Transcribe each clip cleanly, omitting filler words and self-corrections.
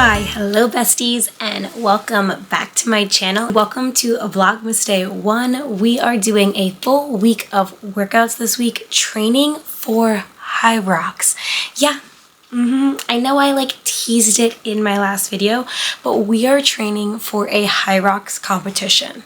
Hi, hello besties, and welcome back to my channel. Welcome to Vlogmas Day 1. We are doing a full week of workouts this week, training for Hyrox. Yeah, I know I teased it in my last video, but we are training for a Hyrox competition.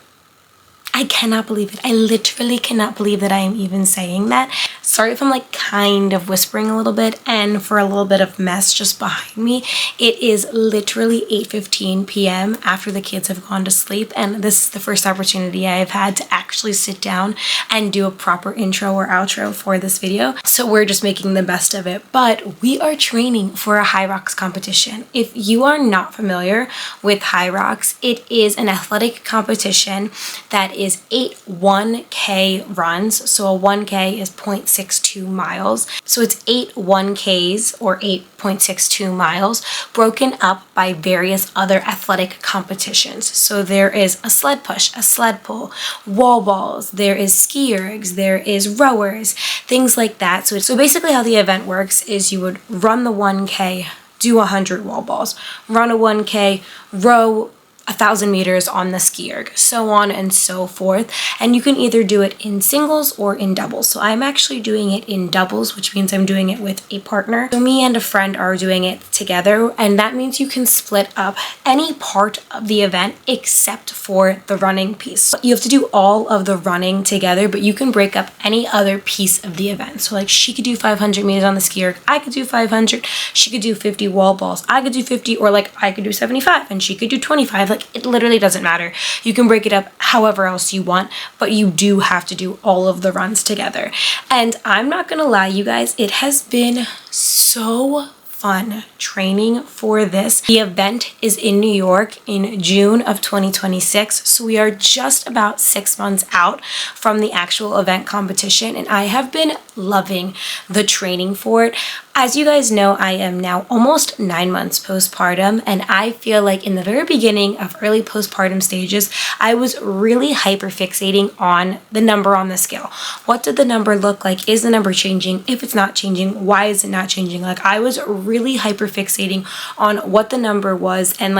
I cannot believe it. I literally cannot believe that I am even saying that. Sorry if I'm kind of whispering a little bit and for a little bit of mess just behind me. It is literally 8:15 p.m. after the kids have gone to sleep, and this is the first opportunity I've had to actually sit down and do a proper intro or outro for this video. So we're just making the best of it. But we are training for a Hyrox competition. If you are not familiar with Hyrox, it is an athletic competition that is 8 1K runs. So a 1K is 0.62 miles. So it's 8 1Ks or 8.62 miles broken up by various other athletic competitions. So there is a sled push, a sled pull, wall balls, there is ski ergs, there is rowers, things like that. So basically how the event works is you would run the 1K, do 100 wall balls, run a 1K, row 1,000 meters on the ski erg, so on and so forth. And you can either do it in singles or in doubles. So I'm actually doing it in doubles, which means I'm doing it with a partner. So me and a friend are doing it together, and that means you can split up any part of the event except for the running piece. You have to do all of the running together, but you can break up any other piece of the event. So she could do 500 meters on the ski erg, I could do 500, she could do 50 wall balls, I could do 50, or I could do 75 and she could do 25. It literally doesn't matter. You can break it up however else you want, but you do have to do all of the runs together. And I'm not gonna lie, you guys, it has been so fun training for this. The event is in New York in June of 2026, so we are just about 6 months out from the actual event competition, and I have been loving the training for it. As you guys know, I am now almost 9 months postpartum, and I feel like in the very beginning of early postpartum stages, I was really hyperfixating on the number on the scale. What did the number look like? Is the number changing? If it's not changing, why is it not changing? I was really hyperfixating on what the number was, and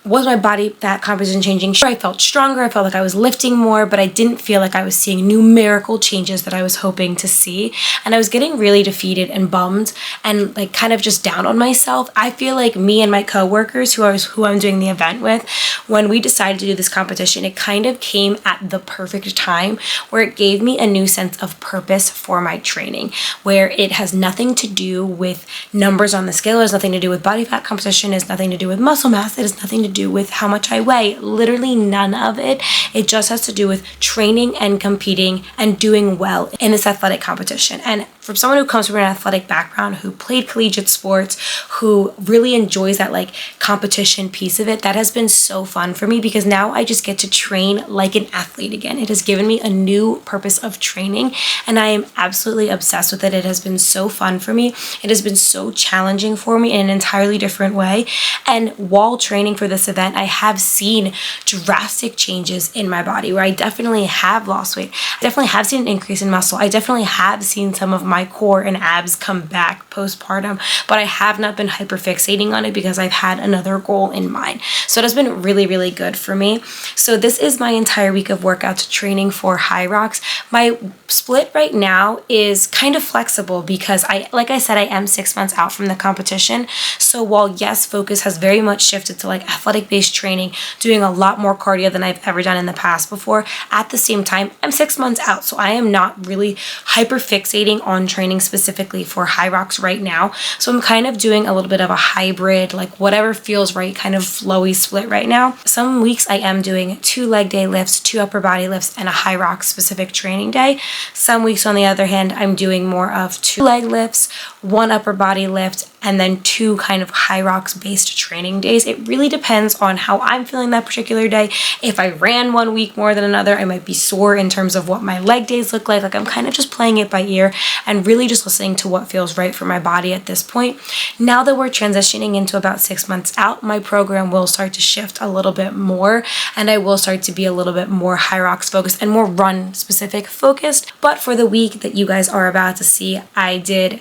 was my body fat composition changing? Sure, I felt stronger, I felt like I was lifting more, but I didn't feel like I was seeing numerical changes that I was hoping to see. And I was getting really defeated and bummed and kind of just down on myself. I feel like me and my coworkers who I'm doing the event with, when we decided to do this competition, it kind of came at the perfect time where it gave me a new sense of purpose for my training, where it has nothing to do with numbers on the scale, it has nothing to do with body fat composition, it has nothing to do with muscle mass, it has nothing to do with how much I weigh, literally none of it. It just has to do with training and competing and doing well in this athletic competition. And from someone who comes from an athletic background, who played collegiate sports, who really enjoys that competition piece of it, that has been so fun for me because now I just get to train like an athlete again. It has given me a new purpose of training, and I am absolutely obsessed with it. It has been so fun for me. It has been so challenging for me in an entirely different way. And while training for this event, I have seen drastic changes in my body where I definitely have lost weight. I definitely have seen an increase in muscle. I definitely have seen some of my core and abs come back postpartum, but I have not been hyperfixating on it because I've had another goal in mind. So it has been really, really good for me. So this is my entire week of workouts training for Hyrox. My split right now is kind of flexible because like I said, I am 6 months out from the competition. So while yes, focus has very much shifted to athletic based training, doing a lot more cardio than I've ever done in the past before, at the same time, I'm 6 months out. So I am not really hyperfixating on training specifically for Hyrox right now. So I'm kind of doing a little bit of a hybrid, whatever feels right, kind of flowy split right now. Some weeks I am doing 2 leg day lifts, 2 upper body lifts, and a Hyrox specific training day. Some weeks on the other hand, I'm doing more of 2 leg lifts, 1 upper body lift, and then 2 kind of Hyrox based training days. It really depends on how I'm feeling that particular day. If I ran one week more than another, I might be sore in terms of what my leg days look like. I'm kind of just playing it by ear and really just listening to what feels right for my body at this point. Now that we're transitioning into about 6 months out, my program will start to shift a little bit more, and I will start to be a little bit more Hyrox focused and more run specific focused. But for the week that you guys are about to see, I did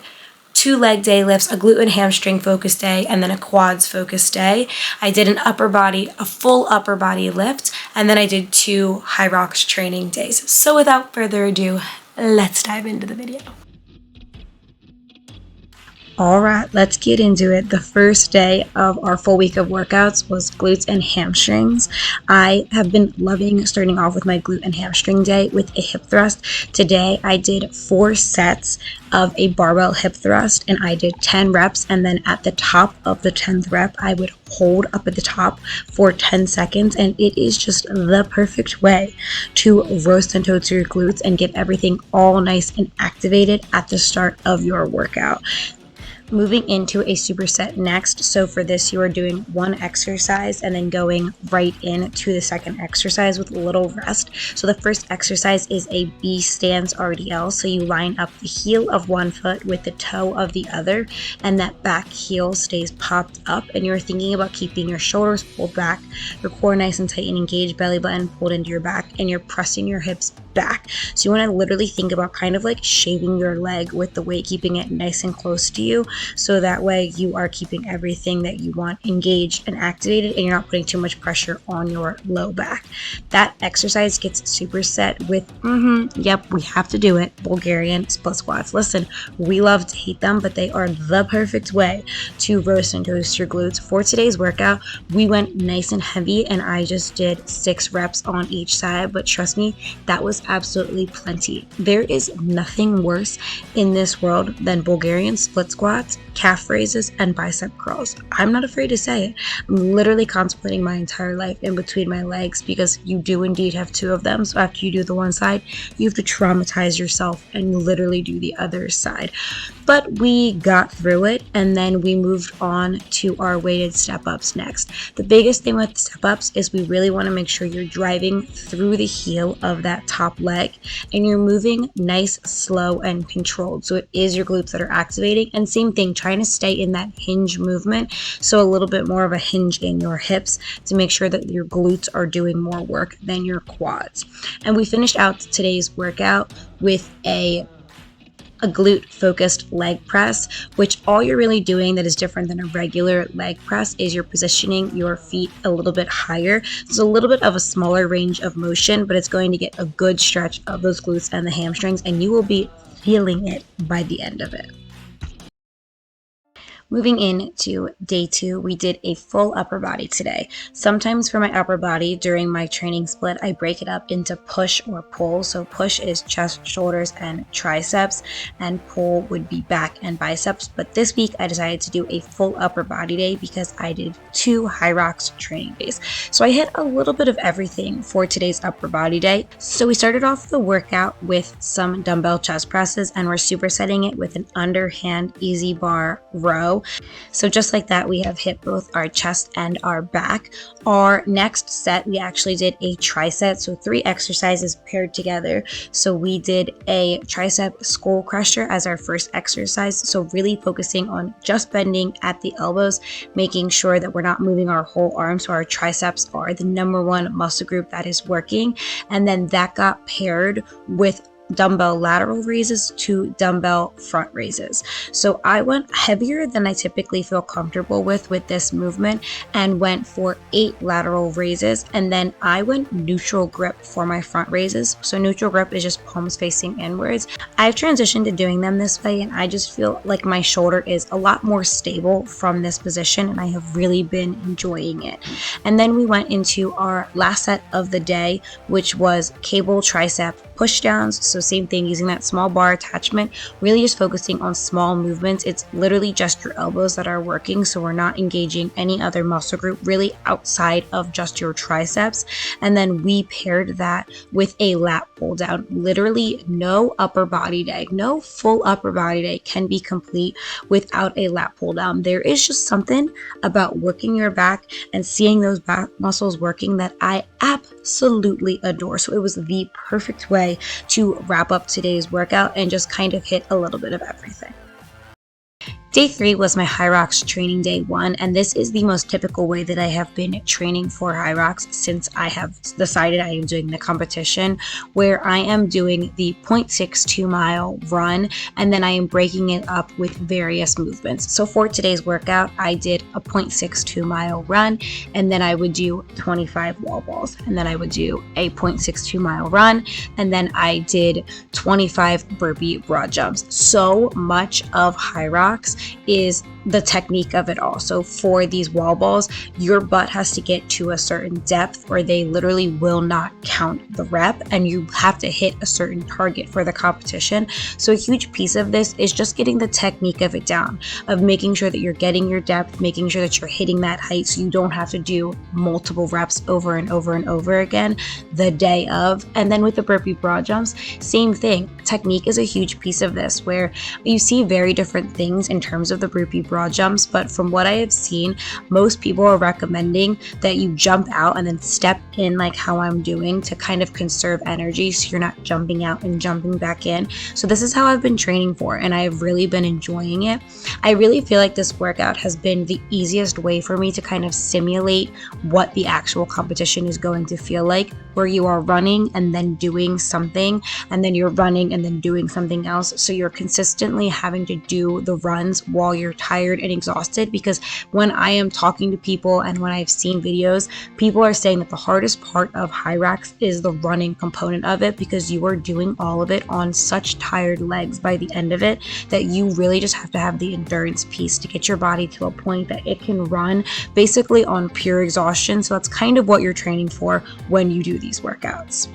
2 leg day lifts, a glute and hamstring focus day, and then a quads focus day. I did a full upper body lift, and then I did 2 Hyrox training days. So without further ado, let's dive into the video. All right, let's get into it. The first day of our full week of workouts was glutes and hamstrings. I have been loving starting off with my glute and hamstring day with a hip thrust. Today I did 4 sets of a barbell hip thrust, and I did 10 reps, and then at the top of the 10th rep I would hold up at the top for 10 seconds, and it is just the perfect way to roast and toast your glutes and get everything all nice and activated at the start of your workout. Moving into a superset next. So for this, you are doing 1 exercise and then going right into the second exercise with a little rest. So the first exercise is a B stance RDL. So you line up the heel of one foot with the toe of the other, and that back heel stays popped up, and you're thinking about keeping your shoulders pulled back, your core nice and tight and engaged, belly button pulled into your back, and you're pressing your hips back. So you want to literally think about kind of like shaving your leg with the weight, keeping it nice and close to you, so that way you are keeping everything that you want engaged and activated, and you're not putting too much pressure on your low back. That exercise gets superset with yep, we have to do it, Bulgarian split squats. Listen, we love to hate them, but they are the perfect way to roast and toast your glutes. For today's workout, we went nice and heavy, and I just did 6 reps on each side, but trust me, that was absolutely plenty. There is nothing worse in this world than Bulgarian split squats, calf raises, and bicep curls. I'm not afraid to say it. I'm literally contemplating my entire life in between my legs, because you do indeed have 2 of them. So after you do the one side, you have to traumatize yourself and literally do the other side. But we got through it, and then we moved on to our weighted step-ups next. The biggest thing with step-ups is we really want to make sure you're driving through the heel of that top leg, and you're moving nice, slow, and controlled. So it is your glutes that are activating, and same thing, trying to stay in that hinge movement, so a little bit more of a hinge in your hips to make sure that your glutes are doing more work than your quads. And we finished out today's workout with a glute focused leg press, which all you're really doing that is different than a regular leg press is you're positioning your feet a little bit higher. There's a little bit of a smaller range of motion, but it's going to get a good stretch of those glutes and the hamstrings, and you will be feeling it by the end of it. Moving into day 2, we did a full upper body today. Sometimes for my upper body during my training split, I break it up into push or pull. So push is chest, shoulders, and triceps, and pull would be back and biceps. But this week I decided to do a full upper body day because I did 2 Hyrox training days. So I hit a little bit of everything for today's upper body day. So we started off the workout with some dumbbell chest presses, and we're supersetting it with an underhand easy bar row. So just like that, we have hit both our chest and our back. Our next set, we actually did a triset, so 3 exercises paired together. So we did a tricep skullcrusher as our first exercise, so really focusing on just bending at the elbows, making sure that we're not moving our whole arm, so our triceps are the #1 muscle group that is working. And then that got paired with dumbbell lateral raises to dumbbell front raises. So I went heavier than I typically feel comfortable with this movement, and went for 8 lateral raises, and then I went neutral grip for my front raises. So neutral grip is just palms facing inwards. I've transitioned to doing them this way, and I just feel like my shoulder is a lot more stable from this position, and I have really been enjoying it. And then we went into our last set of the day, which was cable tricep pushdowns. So same thing, using that small bar attachment, really just focusing on small movements. It's literally just your elbows that are working, so we're not engaging any other muscle group really outside of just your triceps. And then we paired that with a lat pull down. Literally no upper body day, no full upper body day can be complete without a lat pull down. There is just something about working your back and seeing those back muscles working that I absolutely adore. So it was the perfect way to wrap up today's workout and just kind of hit a little bit of everything. Day 3 was my Hyrox training day 1, and this is the most typical way that I have been training for Hyrox since I have decided I am doing the competition, where I am doing the 0.62 mile run, and then I am breaking it up with various movements. So for today's workout, I did a 0.62 mile run, and then I would do 25 wall balls, and then I would do a 0.62 mile run, and then I did 25 burpee broad jumps. So much of Hyrox is the technique of it all. So for these wall balls, your butt has to get to a certain depth or they literally will not count the rep, and you have to hit a certain target for the competition. So a huge piece of this is just getting the technique of it down, of making sure that you're getting your depth, making sure that you're hitting that height so you don't have to do multiple reps over and over and over again the day of. And then with the burpee broad jumps, same thing. Technique is a huge piece of this, where you see very different things in terms of the burpee broad jumps, but from what I have seen, most people are recommending that you jump out and then step in like how I'm doing to kind of conserve energy so you're not jumping out and jumping back in. So this is how I've been training for, and I've really been enjoying it. I really feel like this workout has been the easiest way for me to kind of simulate what the actual competition is going to feel like, where you are running and then doing something, and then you're running and then doing something else. So you're consistently having to do the runs while you're tired and exhausted, because when I am talking to people and when I've seen videos, people are saying that the hardest part of Hyrox is the running component of it, because you are doing all of it on such tired legs by the end of it that you really just have to have the endurance piece to get your body to a point that it can run basically on pure exhaustion. So that's kind of what you're training for when you do these workouts.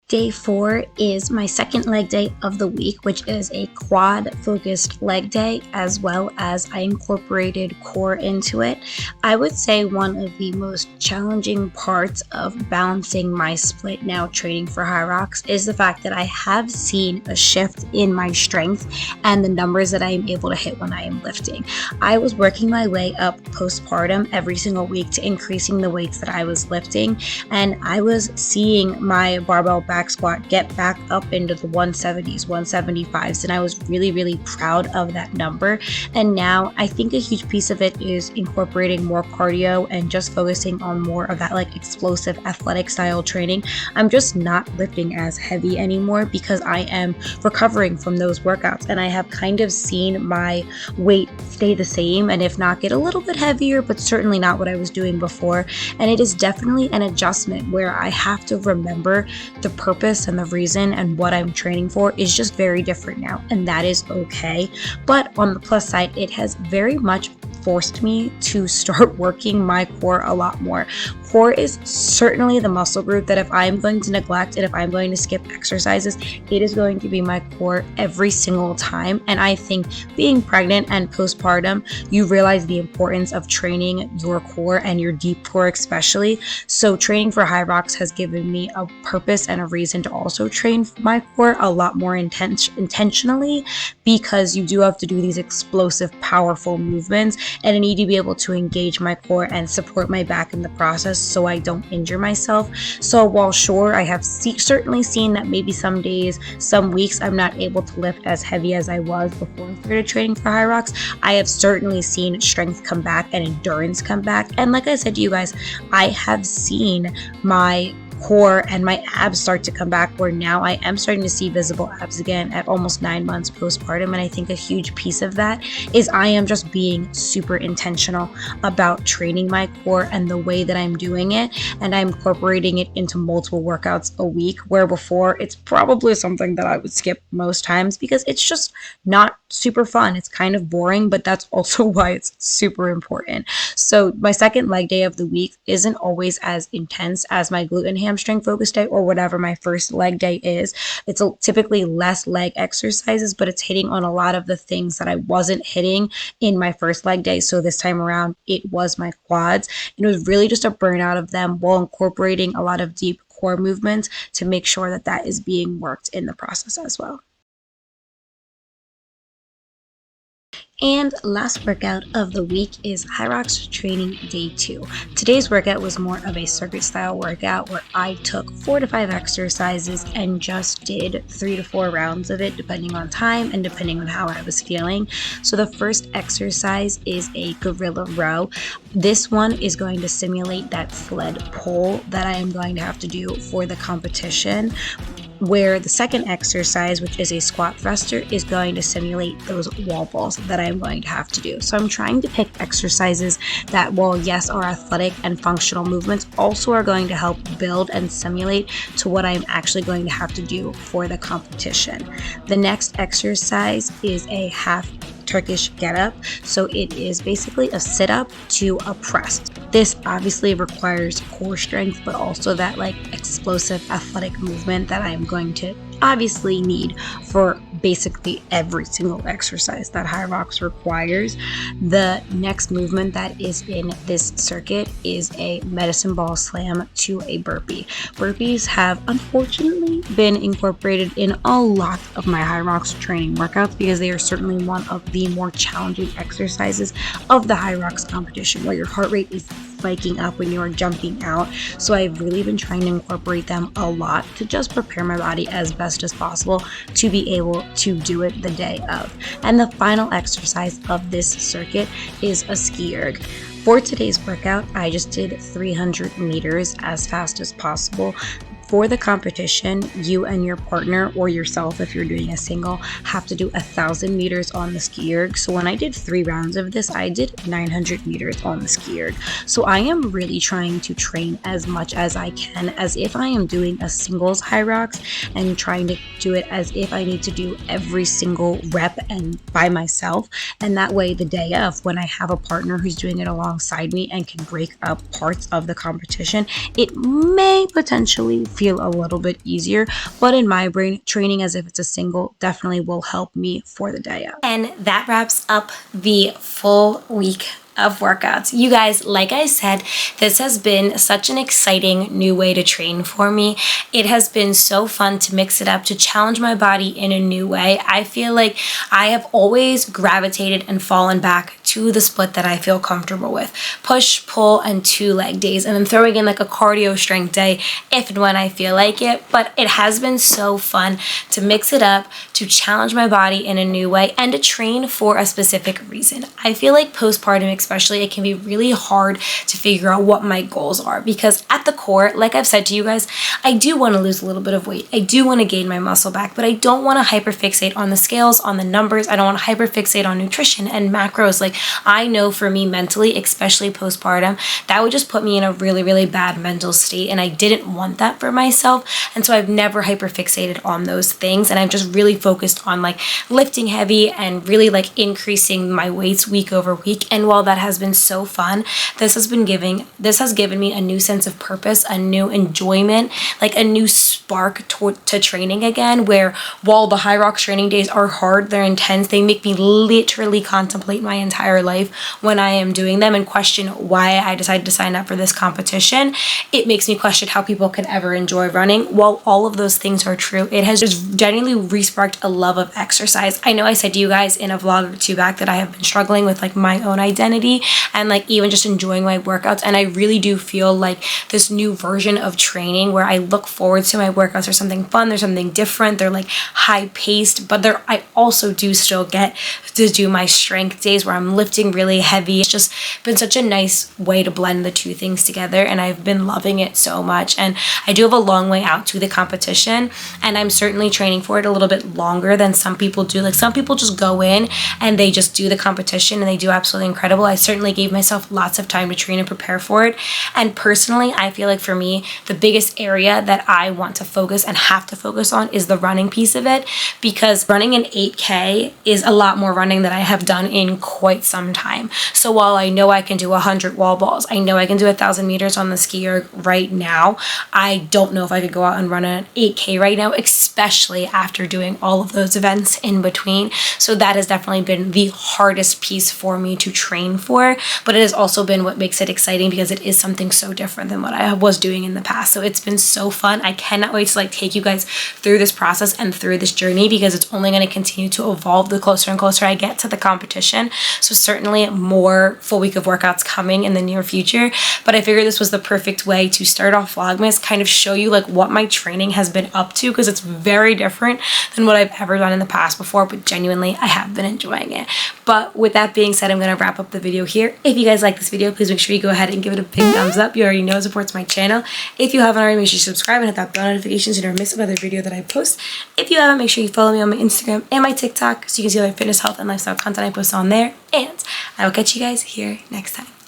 Day 4 is my second leg day of the week, which is a quad focused leg day, as well as I incorporated core into it. I would say one of the most challenging parts of balancing my split now training for Hyrox is the fact that I have seen a shift in my strength and the numbers that I am able to hit when I am lifting. I was working my way up postpartum every single week to increasing the weights that I was lifting, and I was seeing my barbell back squat get back up into the 170s, 175s, and I was really proud of that number. And now I think a huge piece of it is incorporating more cardio and just focusing on more of that like explosive athletic style training. I'm just not lifting as heavy anymore because I am recovering from those workouts, and I have kind of seen my weight stay the same, and if not get a little bit heavier, but certainly not what I was doing before. And it is definitely an adjustment where I have to remember the purpose and the reason and what I'm training for is just very different now, and that is okay. But on the plus side, it has very much forced me to start working my core a lot more. Core is certainly the muscle group that if I'm going to neglect and if I'm going to skip exercises, it is going to be my core every single time. And I think being pregnant and postpartum, you realize the importance of training your core and your deep core especially. So training for Hyrox has given me a purpose and a reason to also train my core a lot more intentionally, because you do have to do these explosive, powerful movements, and I need to be able to engage my core and support my back in the process so I don't injure myself. So while sure, I have certainly seen that maybe some days, some weeks, I'm not able to lift as heavy as I was before I started training for Hyrox, I have certainly seen strength come back and endurance come back. And like I said to you guys, I have seen my core and my abs start to come back, where now I am starting to see visible abs again at almost 9 months postpartum. And I think a huge piece of that is I am just being super intentional about training my core and the way that I'm doing it, and I'm incorporating it into multiple workouts a week, where before it's probably something that I would skip most times because it's just not super fun. It's kind of boring, but that's also why it's super important. So my second leg day of the week isn't always as intense as my glute and hamstring focus day or whatever my first leg day is. It's typically less leg exercises, but it's hitting on a lot of the things that I wasn't hitting in my first leg day. So this time around, it was my quads. It was really just a burnout of them while incorporating a lot of deep core movements to make sure that that is being worked in the process as well. And last workout of the week is Hyrox training day 2. Today's workout was more of a circuit style workout where I took 4 to 5 exercises and just did 3 to 4 rounds of it depending on time and depending on how I was feeling. So the first exercise is a gorilla row. This one is going to simulate that sled pull that I am going to have to do for the competition, where the second exercise, which is a squat thruster, is going to simulate those wall balls that I'm going to have to do. So I'm trying to pick exercises that, while yes, are athletic and functional movements, also are going to help build and simulate to what I'm actually going to have to do for the competition. The next exercise is a half Turkish get up. So it is basically a sit up to a press. This obviously requires core strength, but also that explosive athletic movement that I'm going to obviously need for basically every single exercise that Hyrox requires. The next movement that is in this circuit is a medicine ball slam to a burpee. Burpees have unfortunately been incorporated in a lot of my Hyrox training workouts because they are certainly one of the more challenging exercises of the Hyrox competition, where your heart rate is spiking up when you are jumping out. So I've really been trying to incorporate them a lot to just prepare my body as best as possible to be able to do it the day of. And the final exercise of this circuit is a ski erg. For today's workout, I just did 300 meters as fast as possible. For the competition, you and your partner, or yourself if you're doing a single, have to do 1,000 meters on the ski erg. So when I did 3 rounds of this, I did 900 meters on the ski erg. So I am really trying to train as much as I can as if I am doing a singles Hyrox, and trying to do it as if I need to do every single rep and by myself. And that way, the day of, when I have a partner who's doing it alongside me and can break up parts of the competition, it may potentially feel a little bit easier, but in my brain, training as if it's a single definitely will help me for the day out. And that wraps up the full week of workouts. You guys, like I said, this has been such an exciting new way to train for me. It has been so fun to mix it up, to challenge my body in a new way. I feel like I have always gravitated and fallen back to the split that I feel comfortable with. Push, pull, and 2 leg days, and then throwing in a cardio strength day if and when I feel like it. But it has been so fun to mix it up, to challenge my body in a new way, and to train for a specific reason. I feel like postpartum especially, it can be really hard to figure out what my goals are, because at the core, like I've said to you guys, I do want to lose a little bit of weight. I do want to gain my muscle back, but I don't want to hyperfixate on the scales, on the numbers. I don't want to hyperfixate on nutrition and macros. I know for me mentally, especially postpartum, that would just put me in a really, really bad mental state, and I didn't want that for myself. And so I've never hyperfixated on those things, and I've just really focused on lifting heavy and really increasing my weights week over week. And while that has been so fun, this has given me a new sense of purpose, a new enjoyment, a new spark to training again, where while the Hyrox training days are hard, they're intense, they make me literally contemplate my entire life when I am doing them and question why I decided to sign up for this competition. It makes me question how people can ever enjoy running. While all of those things are true, it has just genuinely re-sparked a love of exercise. I know I said to you guys in a vlog or 2 back that I have been struggling with my own identity and even just enjoying my workouts, and I really do feel this new version of training where I look forward to my workouts. There's something fun, there's something different, they're high paced, but I also do still get to do my strength days where I'm lifting really heavy. It's just been such a nice way to blend the 2 things together, and I've been loving it so much. And I do have a long way out to the competition, and I'm certainly training for it a little bit longer than some people do. Some people just go in and they just do the competition and they do absolutely incredible. I certainly gave myself lots of time to train and prepare for it. And personally, I feel for me, the biggest area that I want to focus and have to focus on is the running piece of it, because running an 8K is a lot more running than I have done in quite some time. So while I know I can do 100 wall balls, I know I can do 1,000 meters on the ski erg right now, I don't know if I could go out and run an 8K right now, especially after doing all of those events in between. So that has definitely been the hardest piece for me to train for, but it has also been what makes it exciting because it is something so different than what I was doing in the past. So it's been so fun. I cannot wait to like take you guys through this process and through this journey, because it's only going to continue to evolve the closer and closer I get to the competition. So certainly more full week of workouts coming in the near future, but I figured this was the perfect way to start off Vlogmas, kind of show you like what my training has been up to, because it's very different than what I've ever done in the past before, but genuinely I have been enjoying it. But with that being said, I'm going to wrap up the video here. If you guys like this video, please make sure you go ahead and give it a big thumbs up. You already know it supports my channel. If you haven't already, make sure you subscribe and hit that bell notification so you never miss another video that I post. If you haven't, make sure you follow me on my Instagram and my TikTok so you can see other fitness, health, and lifestyle content I post on there. And I will catch you guys here next time.